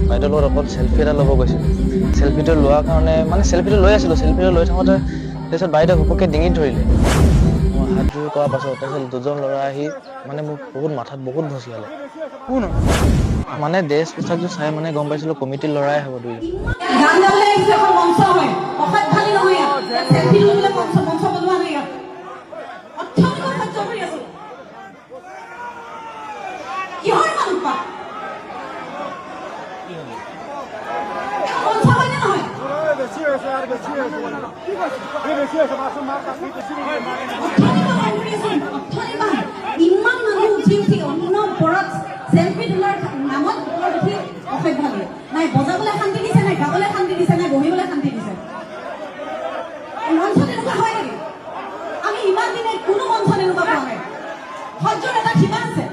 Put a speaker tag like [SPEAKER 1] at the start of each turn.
[SPEAKER 1] বাইদেউৰ লগত অকল চেল্ফি এটা ল'ব গৈছিলোঁ। চেল্ফিটো লোৱাৰ কাৰণে মানে চেল্ফিটো লৈ আছিলোঁ, চেল্ফিটো লৈ থাকোঁতে তাৰপিছত বাইদেউ ঘপককৈ ডিঙিত ধৰিলে। মই হাত জোৰ কৰাৰ পাছত তাৰপিছত দুজন ল'ৰা আহি মানে মোক মাথাত বহুত ভচিয়ালে। মানে ড্ৰেছ পোছাকযোৰ চাই মানে গম পাইছিলোঁ কমিটিৰ ল'ৰাই হ'ব দুইজন।
[SPEAKER 2] গান গাবলৈ আহিছে এখন মঞ্চ হয়, অসভ্যালি নহয় ইয়াত। চেল্ফি ল'বলৈ মঞ্চ বনোৱা নাই ইয়াত। অত্যন্ত সহ্য কৰি আছো। কিহৰ ইমান উৎপাত? মঞ্চ হয়নে নহয়? ইমান মানুহ উঠি উঠি অন্য ওপৰত চেল্ফি তোলাৰ নামত ওপৰত উঠি অসভ্যালি। নাই বজাবলৈ শান্তি দিছে, নাই গাবলৈ শান্তি দিছে, নাই বহিবলৈ শান্তি দিছে। মঞ্চ তেনেকুৱা হয় নেকি? আমি ইমান দিনে কোনো মঞ্চ তেনেকুৱা পোৱা নাই। সহ্যৰ এটা সীমা আছে।